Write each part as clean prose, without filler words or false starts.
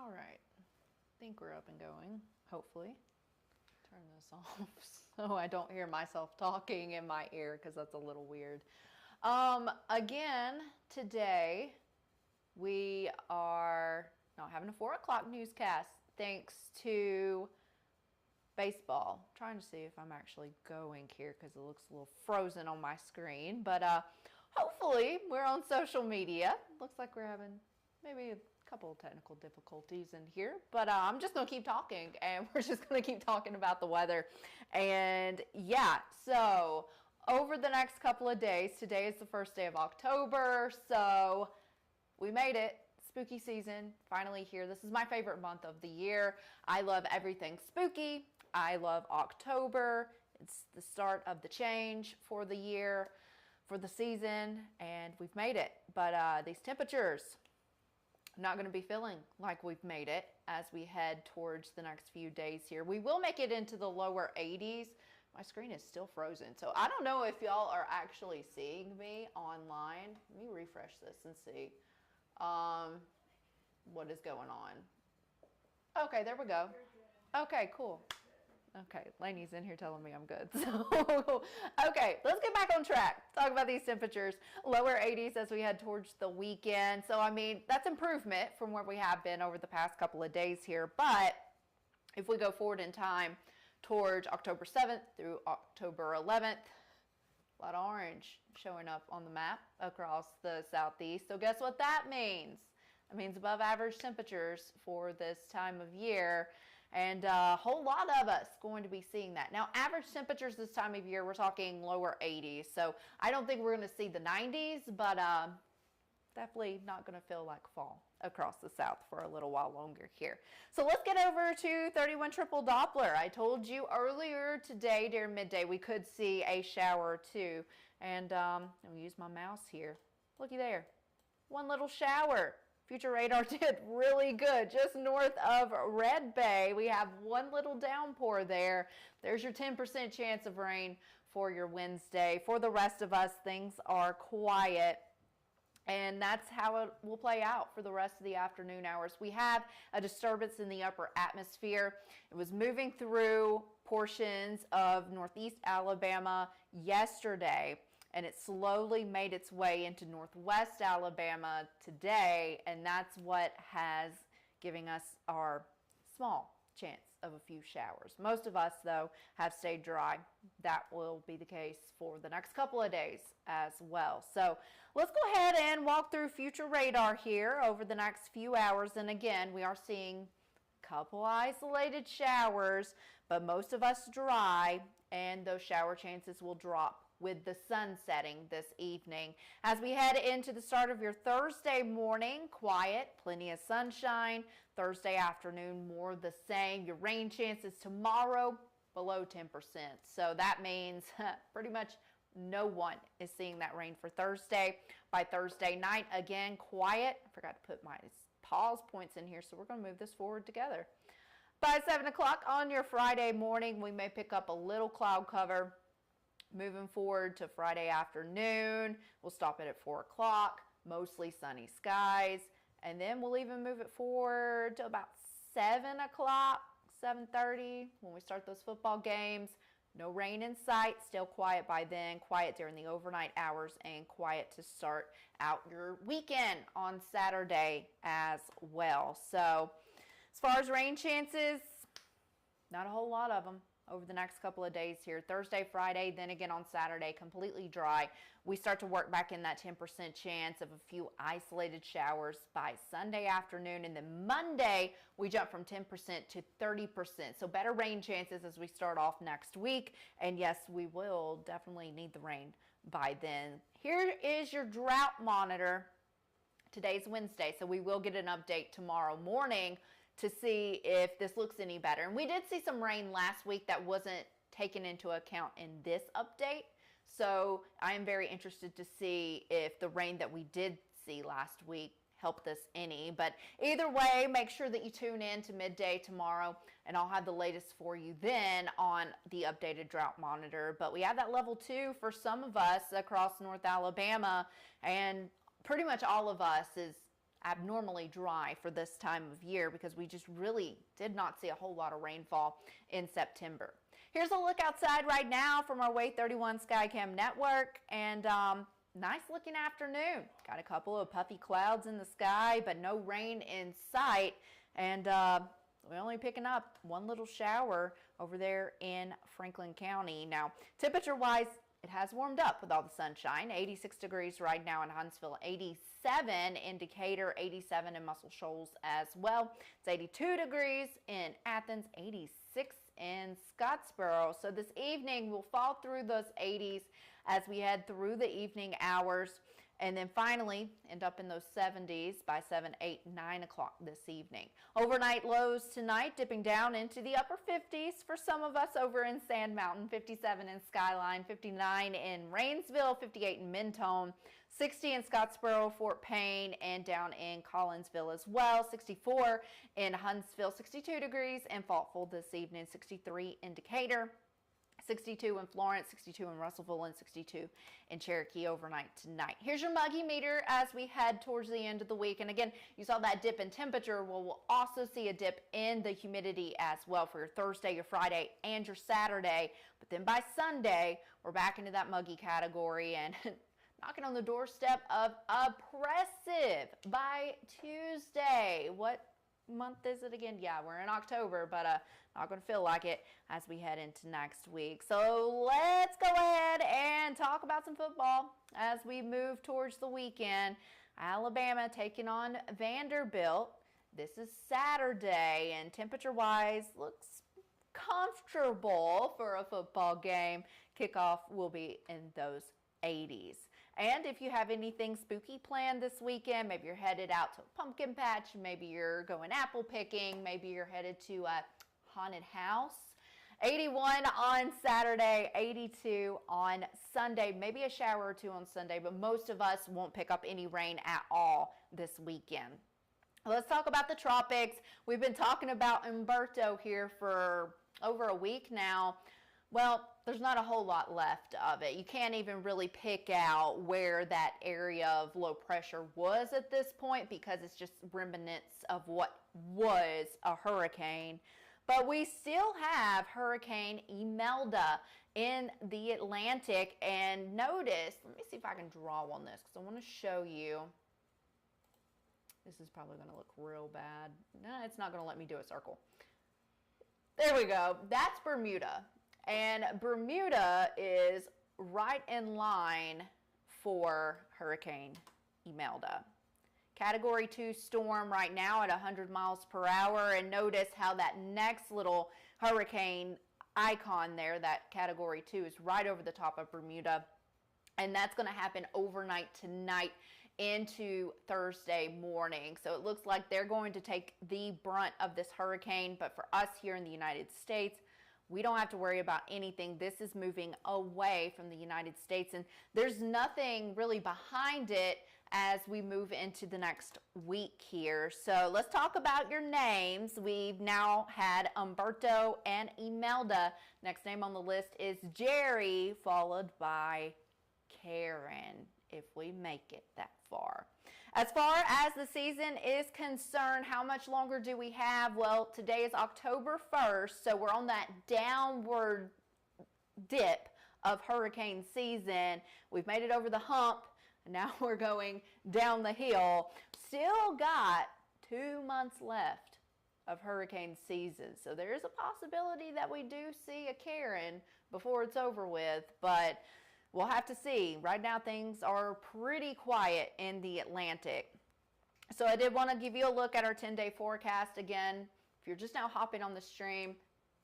All right. I think we're up and going, hopefully. Turn this off so I don't hear myself talking in my ear because that's a little weird. Again, today we are not having a 4 o'clock newscast thanks to baseball. I'm trying to see if I'm actually going here because it looks a little frozen on my screen. But hopefully we're on social media. Looks like we're having maybe a couple of technical difficulties in here. But I'm just going to keep talking and we're just going to keep talking about the weather. And yeah, so over the next couple of days, today is the first day of October. So we made it. Spooky season finally here. This is my favorite month of the year. I love everything spooky. I love October. It's the start of the change for the year, for the season, and we've made it. But these temperatures, I'm not going to be feeling like we've made it as we head towards the next few days here. We will make it into the lower 80s. My screen is still frozen, so I don't know if y'all are actually seeing me online. Let me refresh this and see what is going on. Okay, there we go. Okay, cool. Okay, Lainey's in here telling me I'm good. So, okay, let's get back on track. Talk about these temperatures. Lower 80s as we head towards the weekend. So, I mean, that's improvement from where we have been over the past couple of days here. But if we go forward in time towards October 7th through October 11th, a lot of orange showing up on the map across the southeast. So guess what that means? That means above average temperatures for this time of year. And a whole lot of us going to be seeing that. Now, average temperatures this time of year, we're talking lower 80s. So I don't think we're going to see the 90s, but definitely not going to feel like fall across the south for a little while longer here. So let's get over to 31 triple Doppler. I told you earlier today during midday we could see a shower or two. And I'll use my mouse here. Looky there. One little shower. Future radar did really good. Just north of Red Bay, we have one little downpour there. There's your 10% chance of rain for your Wednesday. For the rest of us, things are quiet. And that's how it will play out for the rest of the afternoon hours. We have a disturbance in the upper atmosphere. It was moving through portions of northeast Alabama yesterday, and it slowly made its way into northwest Alabama today, and that's what has given us our small chance of a few showers. Most of us, though, have stayed dry. That will be the case for the next couple of days as well. So let's go ahead and walk through future radar here over the next few hours. And again, we are seeing a couple isolated showers, but most of us dry, and those shower chances will drop with the sun setting this evening. As we head into the start of your Thursday morning, quiet, plenty of sunshine. Thursday afternoon, more the same. Your rain chances tomorrow, below 10%. So that means pretty much no one is seeing that rain for Thursday. By Thursday night, again, quiet. I forgot to put my pause points in here, so we're going to move this forward together. By 7 o'clock on your Friday morning, we may pick up a little cloud cover. Moving forward to Friday afternoon, we'll stop it at 4 o'clock, mostly sunny skies, and then we'll even move it forward to about 7 o'clock, 7:30 when we start those football games. No rain in sight, still quiet by then, quiet during the overnight hours, and quiet to start out your weekend on Saturday as well. So as far as rain chances, not a whole lot of them over the next couple of days here. Thursday, Friday, then again on Saturday, completely dry. We start to work back in that 10% chance of a few isolated showers by Sunday afternoon. And then Monday, we jump from 10% to 30%. So better rain chances as we start off next week. And yes, we will definitely need the rain by then. Here is your drought monitor. Today's Wednesday, so we will get an update tomorrow morning to see if this looks any better. And we did see some rain last week that wasn't taken into account in this update. So I am very interested to see if the rain that we did see last week helped us any. But either way, make sure that you tune in to midday tomorrow, and I'll have the latest for you then on the updated drought monitor. But we have that level 2 for some of us across North Alabama, and pretty much all of us is abnormally dry for this time of year because we just really did not see a whole lot of rainfall in September. Here's a look outside right now from our Wave 31 Skycam network, and nice looking afternoon. Got a couple of puffy clouds in the sky, but no rain in sight, and we're only picking up one little shower over there in Franklin County. Now, temperature-wise, it has warmed up with all the sunshine. 86 degrees right now in Huntsville, 87 in Decatur, 87 in Muscle Shoals as well. It's 82 degrees in Athens, 86 in Scottsboro. So this evening we'll fall through those 80s as we head through the evening hours, and then finally end up in those 70s by 7, 8, 9 o'clock this evening. Overnight lows tonight dipping down into the upper 50s for some of us over in Sand Mountain, 57 in Skyline, 59 in Rainsville, 58 in Mentone, 60 in Scottsboro, Fort Payne, and down in Collinsville as well, 64 in Huntsville, 62 degrees in Faultville this evening, 63 in Decatur, 62 in Florence, 62 in Russellville, and 62 in Cherokee overnight tonight. Here's your muggy meter as we head towards the end of the week. And again, you saw that dip in temperature. Well, we'll also see a dip in the humidity as well for your Thursday, your Friday, and your Saturday. But then by Sunday, we're back into that muggy category and knocking on the doorstep of oppressive by Tuesday. What month is it again? Yeah, we're in October, but not going to feel like it as we head into next week. So let's go ahead and talk about some football as we move towards the weekend. Alabama taking on Vanderbilt. This is Saturday, and temperature-wise looks comfortable for a football game. Kickoff will be in those 80s. And if you have anything spooky planned this weekend, maybe you're headed out to a pumpkin patch, maybe you're going apple picking, maybe you're headed to a haunted house. 81 on Saturday, 82 on Sunday, maybe a shower or two on Sunday, but most of us won't pick up any rain at all this weekend. Let's talk about the tropics. We've been talking about Umberto here for over a week now. Well, there's not a whole lot left of it. You can't even really pick out where that area of low pressure was at this point because it's just remnants of what was a hurricane. But we still have Hurricane Imelda in the Atlantic. And notice, let me see if I can draw on this because I want to show you. This is probably going to look real bad. No, it's not going to let me do a circle. There we go. That's Bermuda. And Bermuda is right in line for Hurricane Imelda. Category 2 storm right now at 100 miles per hour. And notice how that next little hurricane icon there, that Category 2, is right over the top of Bermuda. And that's going to happen overnight tonight into Thursday morning. So it looks like they're going to take the brunt of this hurricane. But for us here in the United States, we don't have to worry about anything. This is moving away from the United States, and there's nothing really behind it as we move into the next week here. So let's talk about your names. We've now had Umberto and Imelda. Next name on the list is Jerry, followed by Karen, if we make it that far. As far as the season is concerned, how much longer do we have? Well, today is October 1st, so we're on that downward dip of hurricane season. We've made it over the hump, and now we're going down the hill. Still got 2 months left of hurricane season, so there is a possibility that we do see a Karen before it's over with, but we'll have to see. Right now, things are pretty quiet in the Atlantic. So I did want to give you a look at our 10-day forecast again. If you're just now hopping on the stream,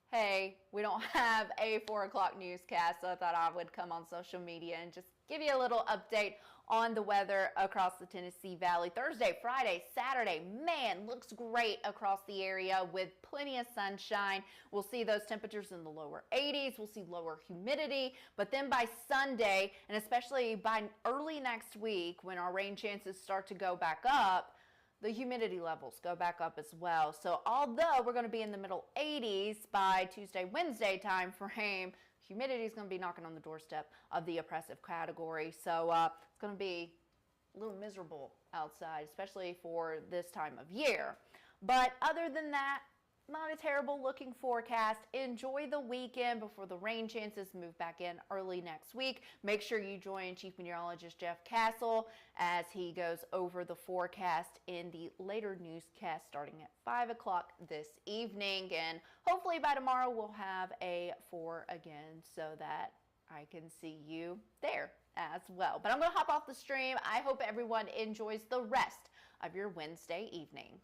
hey, we don't have a 4 o'clock newscast, so I thought I would come on social media and just give you a little update on the weather across the Tennessee Valley. Thursday, Friday, Saturday, man, looks great across the area with plenty of sunshine. We'll see those temperatures in the lower 80s. We'll see lower humidity. But then by Sunday, and especially by early next week when our rain chances start to go back up, the humidity levels go back up as well. So although we're going to be in the middle 80s by Tuesday, Wednesday time frame, humidity is going to be knocking on the doorstep of the oppressive category. So it's going to be a little miserable outside, especially for this time of year. But other than that, not a terrible looking forecast. Enjoy the weekend before the rain chances move back in early next week. Make sure you join Chief Meteorologist Jeff Castle as he goes over the forecast in the later newscast starting at 5 o'clock this evening. And hopefully by tomorrow we'll have a 4 again so that I can see you there as well. But I'm going to hop off the stream. I hope everyone enjoys the rest of your Wednesday evening.